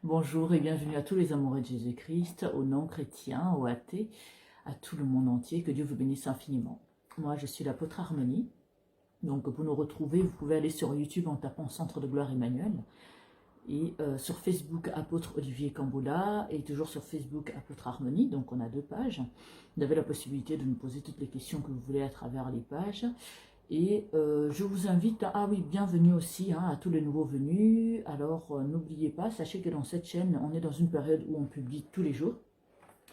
Bonjour et bienvenue à tous les amoureux de Jésus-Christ, aux non-chrétiens, aux athées, à tout le monde entier. Que Dieu vous bénisse infiniment. Moi, je suis l'apôtre Harmonie. Donc, pour nous retrouver, vous pouvez aller sur YouTube en tapant Centre de Gloire Emmanuel. Et sur Facebook, apôtre Olivier Camboula. Et toujours sur Facebook, apôtre Harmonie. Donc, on a 2 pages. Vous avez la possibilité de nous poser toutes les questions que vous voulez à travers les pages. Et je vous invite, bienvenue aussi à tous les nouveaux venus. Alors n'oubliez pas, sachez que dans cette chaîne, on est dans une période où on publie tous les jours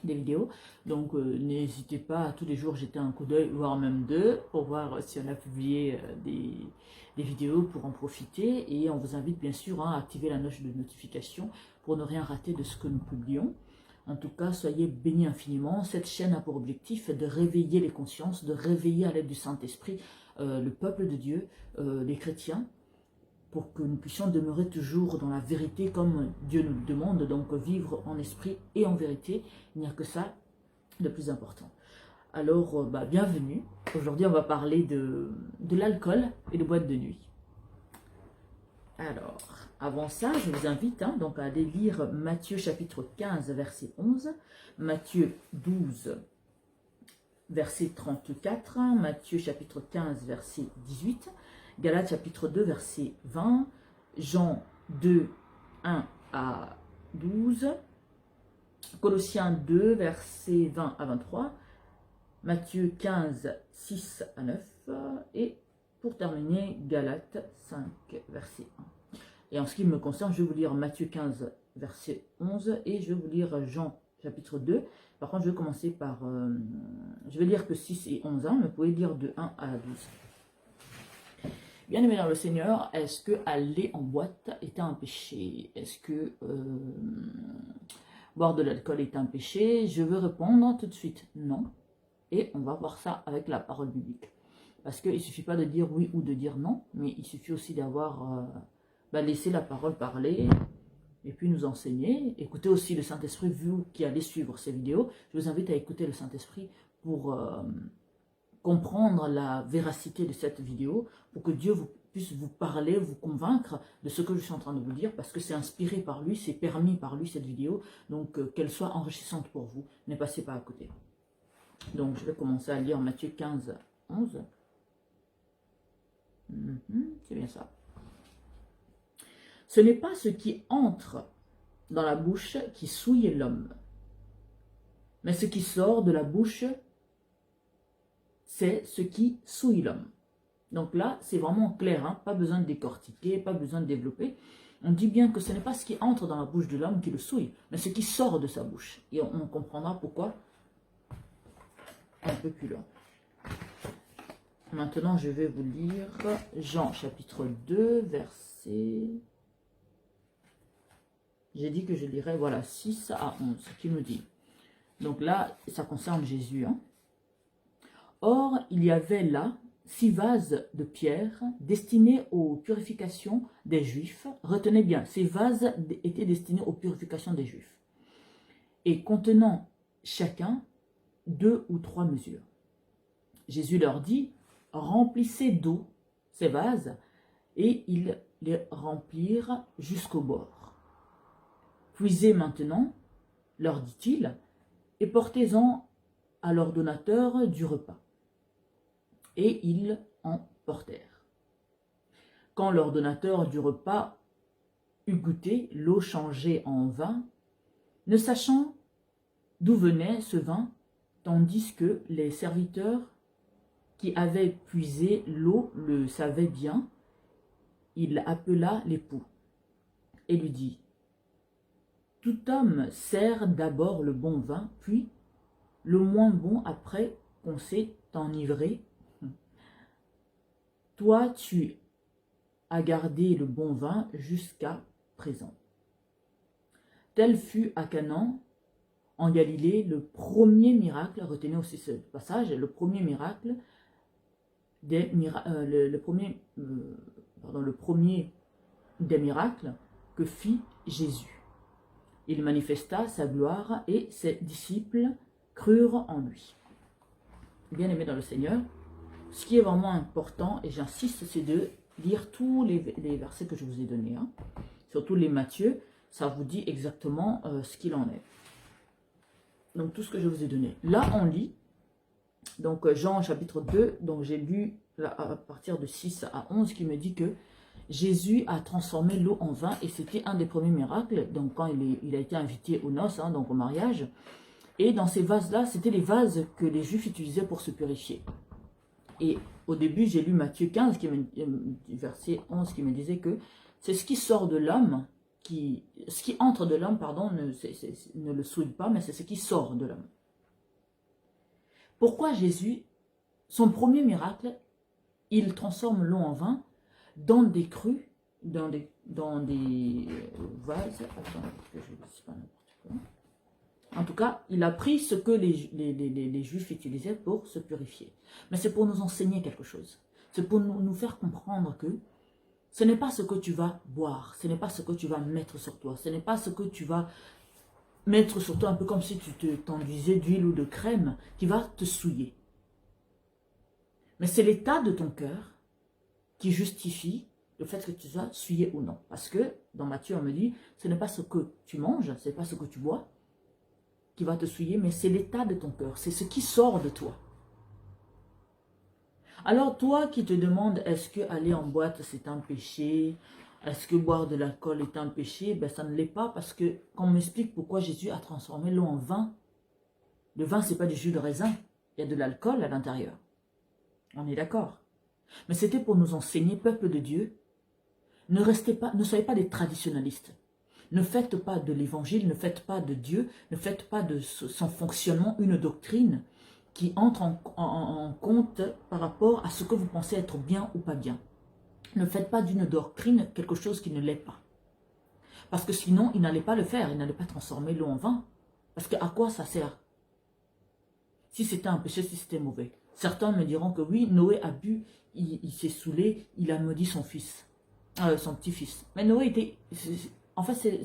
des vidéos. Donc n'hésitez pas à tous les jours jeter un coup d'œil, voire même 2, pour voir si on a publié des vidéos pour en profiter. Et on vous invite bien sûr à activer la cloche de notification pour ne rien rater de ce que nous publions. En tout cas, soyez bénis infiniment. Cette chaîne a pour objectif de réveiller les consciences, de réveiller à l'aide du Saint-Esprit le peuple de Dieu, les chrétiens, pour que nous puissions demeurer toujours dans la vérité comme Dieu nous le demande, donc vivre en esprit et en vérité. Il n'y a que ça de plus important. Alors, bienvenue. Aujourd'hui, on va parler de l'alcool et de boîte de nuit. Alors, avant ça, je vous invite donc à aller lire Matthieu chapitre 15, verset 11, Matthieu 12, verset 34, Matthieu chapitre 15, verset 18, Galates chapitre 2, verset 20, Jean 2, 1 à 12, Colossiens 2, verset 20 à 23, Matthieu 15, 6 à 9, et pour terminer, Galates 5, verset 1. Et en ce qui me concerne, je vais vous lire Matthieu 15, verset 11, et je vais vous lire Jean chapitre 2. Par contre, je vais commencer par... je vais lire que 6 et 11 ans, mais vous pouvez lire de 1 à 12. Bien-aimés dans le Seigneur, est-ce que aller en boîte est un péché? Est-ce que boire de l'alcool est un péché? Je veux répondre tout de suite non. Et on va voir ça avec la parole biblique. Parce qu'il ne suffit pas de dire oui ou de dire non, mais il suffit aussi d'avoir laissé la parole parler et puis nous enseigner. Écoutez aussi le Saint-Esprit, vous qui allez suivre ces vidéos. Je vous invite à écouter le Saint-Esprit pour comprendre la véracité de cette vidéo, pour que Dieu puisse vous parler, vous convaincre de ce que je suis en train de vous dire, parce que c'est inspiré par lui, c'est permis par lui cette vidéo, donc qu'elle soit enrichissante pour vous. Ne passez pas à côté. Donc je vais commencer à lire Matthieu 15, 11. C'est bien ça. Ce n'est pas ce qui entre dans la bouche qui souille l'homme, mais ce qui sort de la bouche, c'est ce qui souille l'homme. Donc là, c'est vraiment clair, pas besoin de décortiquer, pas besoin de développer. On dit bien que ce n'est pas ce qui entre dans la bouche de l'homme qui le souille, mais ce qui sort de sa bouche. Et on comprendra pourquoi un peu plus loin. Maintenant, je vais vous lire Jean chapitre 2, verset... J'ai dit que je lirais, 6 à 11, qui nous dit. Donc là, ça concerne Jésus. Or, il y avait là 6 vases de pierre destinés aux purifications des Juifs. Retenez bien, ces vases étaient destinés aux purifications des Juifs. Et contenant chacun 2 ou 3 mesures. Jésus leur dit, remplissez d'eau ces vases, et ils les remplirent jusqu'au bord. Puisez maintenant, leur dit-il, et portez-en à l'ordonnateur du repas. Et ils en portèrent. Quand l'ordonnateur du repas eut goûté l'eau changée en vin, ne sachant d'où venait ce vin, tandis que les serviteurs qui avaient puisé l'eau le savaient bien, il appela l'époux et lui dit, « Tout homme sert d'abord le bon vin, puis le moins bon après qu'on s'est enivré. Toi, tu as gardé le bon vin jusqu'à présent. » Tel fut à Canaan, en Galilée, le premier miracle, retenez aussi ce passage, le premier miracle, le premier des miracles que fit Jésus. Il manifesta sa gloire et ses disciples crurent en lui. Bien-aimés dans le Seigneur, ce qui est vraiment important, et j'insiste, c'est de lire tous les versets que je vous ai donnés, surtout les Matthieu. ça vous dit exactement ce qu'il en est. Donc tout ce que je vous ai donné. Là, on lit, donc Jean chapitre 2, donc j'ai lu là, à partir de 6 à 11 qui me dit que Jésus a transformé l'eau en vin et c'était un des premiers miracles, donc quand il a été invité aux noces, hein, donc au mariage. Et dans ces vases-là, c'était les vases que les Juifs utilisaient pour se purifier. Et au début, j'ai lu Matthieu 15, verset 11, qui me disait que c'est ce qui sort de l'homme, ce qui entre de l'homme, pardon, ne le souille pas, mais c'est ce qui sort de l'homme. Pourquoi Jésus, son premier miracle, il transforme l'eau en vin dans des crus, dans des vases. Attends, que je ne dis pas n'importe quoi. En tout cas, il a pris ce que les Juifs utilisaient pour se purifier. Mais c'est pour nous enseigner quelque chose. C'est pour nous faire comprendre que ce n'est pas ce que tu vas boire, ce n'est pas ce que tu vas mettre sur toi, ce n'est pas ce que tu vas mettre sur toi, un peu comme si tu t'enduisais d'huile ou de crème, qui va te souiller. Mais c'est l'état de ton cœur qui justifie le fait que tu sois souillé ou non. Parce que dans Matthieu, on me dit, ce n'est pas ce que tu manges, ce n'est pas ce que tu bois qui va te souiller, mais c'est l'état de ton cœur, c'est ce qui sort de toi. Alors toi qui te demandes, est-ce que aller en boîte c'est un péché? Est-ce que boire de l'alcool est un péché? Ben ça ne l'est pas parce que, quand on m'explique pourquoi Jésus a transformé l'eau en vin, le vin c'est pas du jus de raisin, il y a de l'alcool à l'intérieur. On est d'accord. Mais c'était pour nous enseigner, peuple de Dieu, ne soyez pas des traditionnalistes. Ne faites pas de l'évangile, ne faites pas de Dieu, ne faites pas de son fonctionnement une doctrine qui entre en compte par rapport à ce que vous pensez être bien ou pas bien. Ne faites pas d'une doctrine quelque chose qui ne l'est pas. Parce que sinon, il n'allait pas le faire, il n'allait pas transformer l'eau en vin. Parce qu'à quoi ça sert? Si c'était un péché, si c'était mauvais. Certains me diront que oui, Noé a bu, il s'est saoulé, il a maudit son fils, son petit-fils. Mais Noé était... En fait,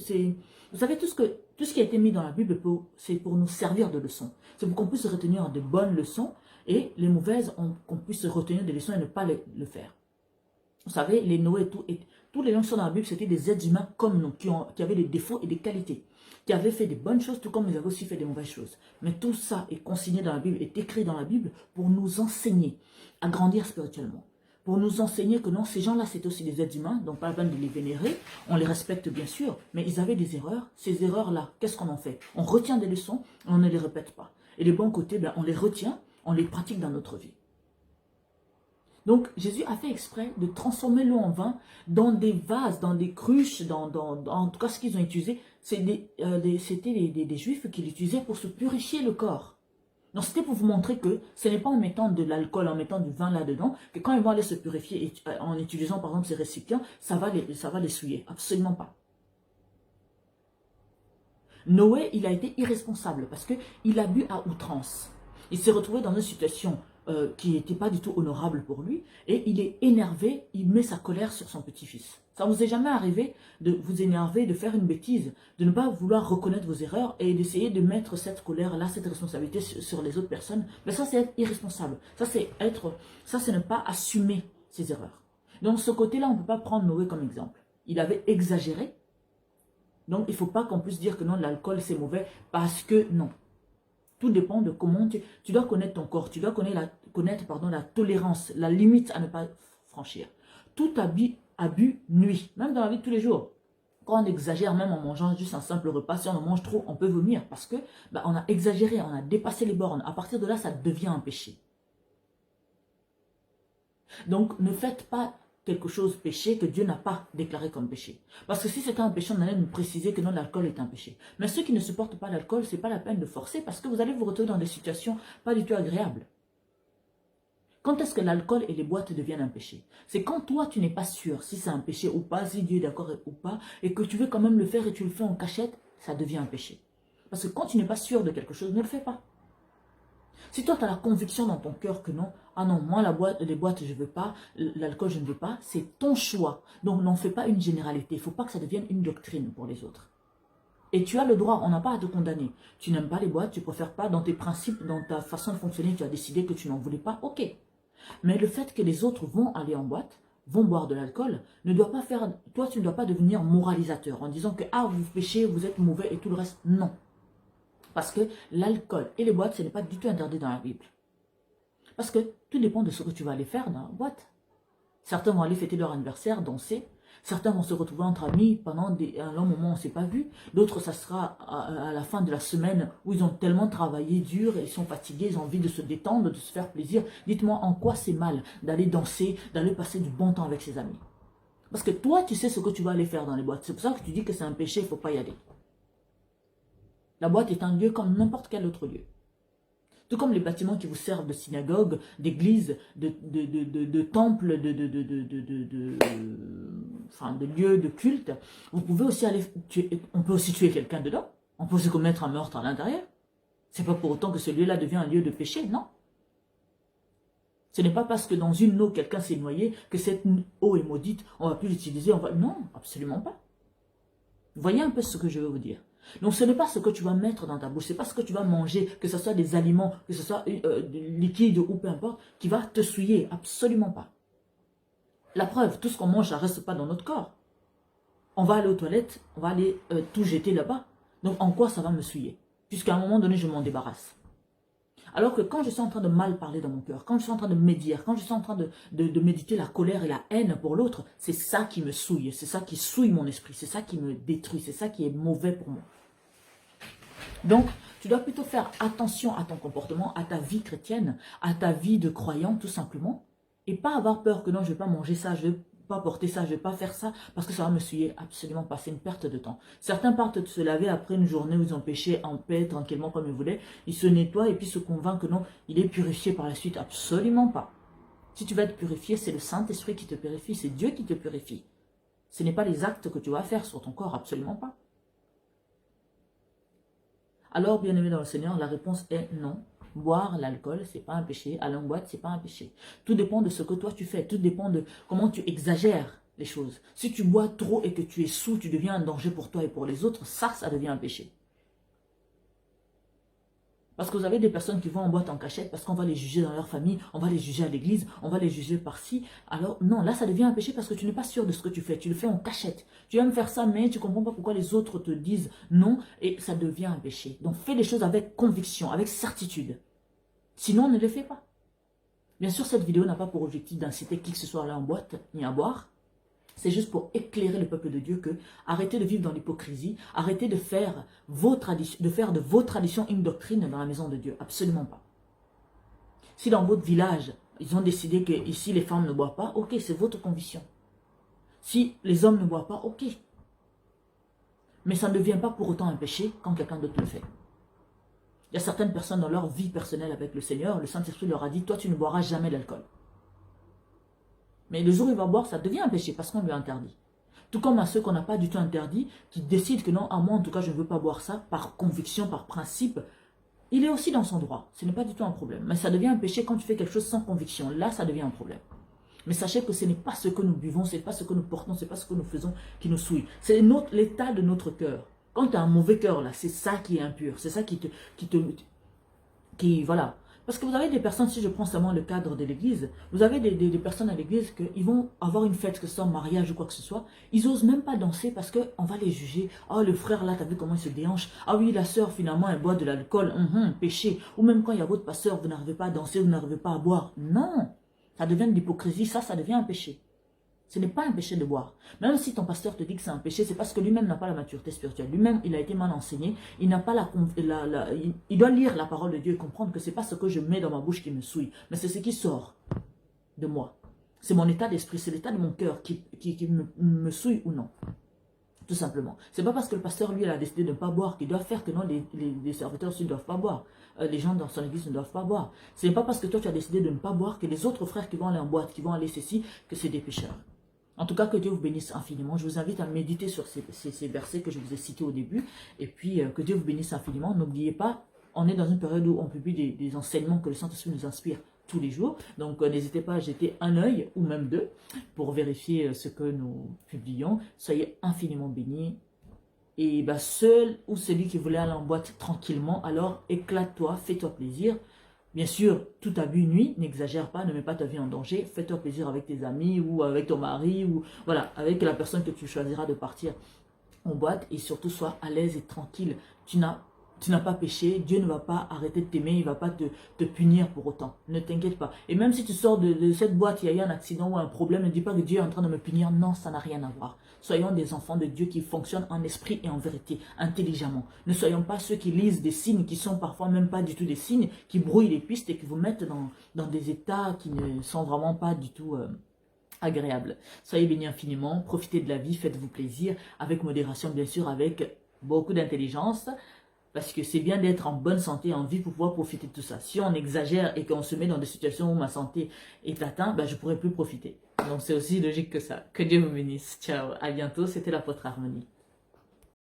vous savez, tout ce qui a été mis dans la Bible, c'est pour nous servir de leçon. C'est pour qu'on puisse retenir de bonnes leçons et les mauvaises, qu'on puisse retenir des leçons et ne pas le faire. Vous savez, les Noé, tous les gens qui sont dans la Bible, c'était des êtres humains comme nous, qui avaient des défauts et des qualités, qui avaient fait des bonnes choses, tout comme ils avaient aussi fait des mauvaises choses. Mais tout ça est consigné dans la Bible, est écrit dans la Bible pour nous enseigner à grandir spirituellement. Pour nous enseigner que non, ces gens-là, c'était aussi des êtres humains, donc pas la peine de les vénérer, on les respecte bien sûr, mais ils avaient des erreurs. Ces erreurs-là, qu'est-ce qu'on en fait? On retient des leçons, on ne les répète pas. Et les bons côtés, on les retient, on les pratique dans notre vie. Donc, Jésus a fait exprès de transformer l'eau en vin dans des vases, dans des cruches, en tout cas, ce qu'ils ont utilisé, c'était des Juifs qui l'utilisaient pour se purifier le corps. Donc, c'était pour vous montrer que ce n'est pas en mettant de l'alcool, en mettant du vin là-dedans, que quand ils vont aller se purifier, en utilisant par exemple ces récipients, ça va les souiller. Absolument pas. Noé, il a été irresponsable parce qu'il a bu à outrance. Il s'est retrouvé dans une situation qui n'était pas du tout honorable pour lui, et il est énervé, il met sa colère sur son petit-fils. Ça ne vous est jamais arrivé de vous énerver, de faire une bêtise, de ne pas vouloir reconnaître vos erreurs et d'essayer de mettre cette colère-là, cette responsabilité sur les autres personnes? Mais ça, c'est être irresponsable. Ça, c'est ne pas assumer ses erreurs. Donc, ce côté-là, on ne peut pas prendre Noé comme exemple. Il avait exagéré. Donc, il ne faut pas qu'on puisse dire que non, l'alcool, c'est mauvais, parce que non. Tout dépend de comment tu dois connaître ton corps, tu dois connaître la tolérance, la limite à ne pas franchir. Tout abus nuit, même dans la vie de tous les jours. Quand on exagère, même en mangeant juste un simple repas, si on en mange trop, on peut vomir parce que on a exagéré, on a dépassé les bornes. À partir de là, ça devient un péché. Donc, ne faites pas quelque chose péché que Dieu n'a pas déclaré comme péché. Parce que si c'était un péché, on allait nous préciser que non, l'alcool est un péché. Mais ceux qui ne supportent pas l'alcool, ce n'est pas la peine de forcer parce que vous allez vous retrouver dans des situations pas du tout agréables. Quand est-ce que l'alcool et les boîtes deviennent un péché? C'est quand toi, tu n'es pas sûr si c'est un péché ou pas, si Dieu est d'accord ou pas, et que tu veux quand même le faire et tu le fais en cachette, ça devient un péché. Parce que quand tu n'es pas sûr de quelque chose, ne le fais pas. Si toi, tu as la conviction dans ton cœur que non, ah non, moi, les boîtes, je ne veux pas, l'alcool, je ne veux pas, c'est ton choix. Donc, n'en fais pas une généralité. Il ne faut pas que ça devienne une doctrine pour les autres. Et tu as le droit, on n'a pas à te condamner. Tu n'aimes pas les boîtes, tu ne préfères pas, dans tes principes, dans ta façon de fonctionner, tu as décidé que tu n'en voulais pas, ok. Mais le fait que les autres vont aller en boîte, vont boire de l'alcool ne doit pas faire, toi tu ne dois pas devenir moralisateur en disant que ah vous péchez, vous êtes mauvais et tout le reste. Non. Parce que l'alcool et les boîtes, ce n'est pas du tout interdit dans la Bible. Parce que tout dépend de ce que tu vas aller faire dans la boîte. Certains vont aller fêter leur anniversaire, danser. Certains vont se retrouver entre amis pendant un long moment, on ne s'est pas vu. D'autres, ça sera à la fin de la semaine où ils ont tellement travaillé dur et ils sont fatigués, ils ont envie de se détendre, de se faire plaisir. Dites-moi en quoi c'est mal d'aller danser, d'aller passer du bon temps avec ses amis. Parce que toi, tu sais ce que tu vas aller faire dans les boîtes. C'est pour ça que tu dis que c'est un péché, il ne faut pas y aller. La boîte est un lieu comme n'importe quel autre lieu. Tout comme les bâtiments qui vous servent de synagogue, d'église, de temple, enfin, de lieu de culte, vous pouvez aussi aller tuer, on peut aussi tuer quelqu'un dedans. On peut aussi commettre un meurtre à l'intérieur. C'est pas pour autant que ce lieu-là devient un lieu de péché, non. Ce n'est pas parce que dans une eau, quelqu'un s'est noyé, que cette eau est maudite, on va plus l'utiliser, non, absolument pas. Voyez un peu ce que je veux vous dire. Donc ce n'est pas ce que tu vas mettre dans ta bouche, ce n'est pas ce que tu vas manger, que ce soit des aliments, que ce soit liquide ou peu importe, qui va te souiller, absolument pas. La preuve, tout ce qu'on mange, ça ne reste pas dans notre corps. On va aller aux toilettes, on va aller tout jeter là-bas. Donc en quoi ça va me souiller? Puisqu'à un moment donné, je m'en débarrasse. Alors que quand je suis en train de mal parler dans mon cœur, quand je suis en train de médire, quand je suis en train de méditer la colère et la haine pour l'autre, c'est ça qui me souille, c'est ça qui souille mon esprit, c'est ça qui me détruit, c'est ça qui est mauvais pour moi. Donc, tu dois plutôt faire attention à ton comportement, à ta vie chrétienne, à ta vie de croyant tout simplement, et pas avoir peur que non, je ne vais pas manger ça, je ne vais pas porter ça, je ne vais pas faire ça, parce que ça va me souiller, absolument pas, c'est une perte de temps. Certains partent se laver après une journée où ils ont péché en paix, tranquillement comme ils voulaient, ils se nettoient et puis se convainquent que non, il est purifié par la suite, absolument pas. Si tu vas être purifié, c'est le Saint-Esprit qui te purifie, c'est Dieu qui te purifie. Ce n'est pas les actes que tu vas faire sur ton corps, absolument pas. Alors, bien-aimé dans le Seigneur, la réponse est non. Boire l'alcool, ce n'est pas un péché. Aller en boîte, ce n'est pas un péché. Tout dépend de ce que toi tu fais. Tout dépend de comment tu exagères les choses. Si tu bois trop et que tu es saoul, tu deviens un danger pour toi et pour les autres, ça devient un péché. Parce que vous avez des personnes qui vont en boîte en cachette parce qu'on va les juger dans leur famille, on va les juger à l'église, on va les juger par-ci. Alors non, là ça devient un péché parce que tu n'es pas sûr de ce que tu fais. Tu le fais en cachette. Tu aimes faire ça mais tu ne comprends pas pourquoi les autres te disent non et ça devient un péché. Donc fais les choses avec conviction, avec certitude. Sinon ne les fais pas. Bien sûr cette vidéo n'a pas pour objectif d'inciter qui que ce soit à aller en boîte ni à boire. C'est juste pour éclairer le peuple de Dieu que arrêtez de vivre dans l'hypocrisie, arrêtez de faire de vos traditions une doctrine dans la maison de Dieu. Absolument pas. Si dans votre village, ils ont décidé que ici les femmes ne boivent pas, ok, c'est votre conviction. Si les hommes ne boivent pas, ok. Mais ça ne devient pas pour autant un péché quand quelqu'un d'autre le fait. Il y a certaines personnes dans leur vie personnelle avec le Seigneur, le Saint-Esprit leur a dit, toi tu ne boiras jamais d'alcool. Mais le jour où il va boire, ça devient un péché parce qu'on lui a interdit. Tout comme à ceux qu'on n'a pas du tout interdit, qui décident que non, à moi en tout cas je ne veux pas boire ça, par conviction, par principe, il est aussi dans son droit. Ce n'est pas du tout un problème. Mais ça devient un péché quand tu fais quelque chose sans conviction. Là, ça devient un problème. Mais sachez que ce n'est pas ce que nous buvons, ce n'est pas ce que nous portons, ce n'est pas ce que nous faisons qui nous souille. C'est l'état de notre cœur. Quand tu as un mauvais cœur, là, c'est ça qui est impur. C'est ça voilà. Parce que vous avez des personnes, si je prends seulement le cadre de l'église, vous avez des personnes à l'église qui vont avoir une fête, que ce soit un mariage ou quoi que ce soit, ils n'osent même pas danser parce qu'on va les juger. Ah, le frère là, t'as vu comment il se déhanche? Ah oui, la sœur, finalement, elle boit de l'alcool, péché. Ou même quand il y a votre pasteur, vous n'arrivez pas à danser, vous n'arrivez pas à boire. Non, ça devient de l'hypocrisie, ça devient un péché. Ce n'est pas un péché de boire. Même si ton pasteur te dit que c'est un péché, c'est parce que lui-même n'a pas la maturité spirituelle. Lui-même, il a été mal enseigné. Il n'a pas il doit lire la parole de Dieu et comprendre que ce n'est pas ce que je mets dans ma bouche qui me souille, mais c'est ce qui sort de moi. C'est mon état d'esprit, c'est l'état de mon cœur qui me souille ou non. Tout simplement. C'est pas parce que le pasteur, lui, il a décidé de ne pas boire qu'il doit faire que non, les serviteurs aussi ne doivent pas boire. Les gens dans son église ne doivent pas boire. Ce n'est pas parce que toi, tu as décidé de ne pas boire que les autres frères qui vont aller en boîte, qui vont aller ceci, que c'est des pécheurs. En tout cas, que Dieu vous bénisse infiniment. Je vous invite à méditer sur ces versets que je vous ai cités au début. Et puis, que Dieu vous bénisse infiniment. N'oubliez pas, on est dans une période où on publie des enseignements que le Saint-Esprit nous inspire tous les jours. Donc, n'hésitez pas à jeter un œil, ou même deux, pour vérifier ce que nous publions. Soyez infiniment bénis. Et seul ou celui qui voulait aller en boîte tranquillement, alors éclate-toi, fais-toi plaisir. Bien sûr, tout abus nuit, n'exagère pas, ne mets pas ta vie en danger, fais-toi plaisir avec tes amis ou avec ton mari ou voilà, avec la personne que tu choisiras de partir en boîte et surtout sois à l'aise et tranquille. Tu n'as pas péché, Dieu ne va pas arrêter de t'aimer, il ne va pas te punir pour autant. Ne t'inquiète pas. Et même si tu sors de cette boîte, il y a eu un accident ou un problème, ne dis pas que Dieu est en train de me punir. Non, ça n'a rien à voir. Soyons des enfants de Dieu qui fonctionnent en esprit et en vérité, intelligemment. Ne soyons pas ceux qui lisent des signes qui sont parfois même pas du tout des signes, qui brouillent les pistes et qui vous mettent dans des états qui ne sont vraiment pas du tout agréable. Soyez bénis infiniment, profitez de la vie, faites-vous plaisir, avec modération bien sûr, avec beaucoup d'intelligence, parce que c'est bien d'être en bonne santé, en vie pour pouvoir profiter de tout ça. Si on exagère et qu'on se met dans des situations où ma santé est atteinte, ben je ne pourrai plus profiter. Donc c'est aussi logique que ça. Que Dieu vous bénisse. Ciao, à bientôt, c'était l'apôtre Harmonie.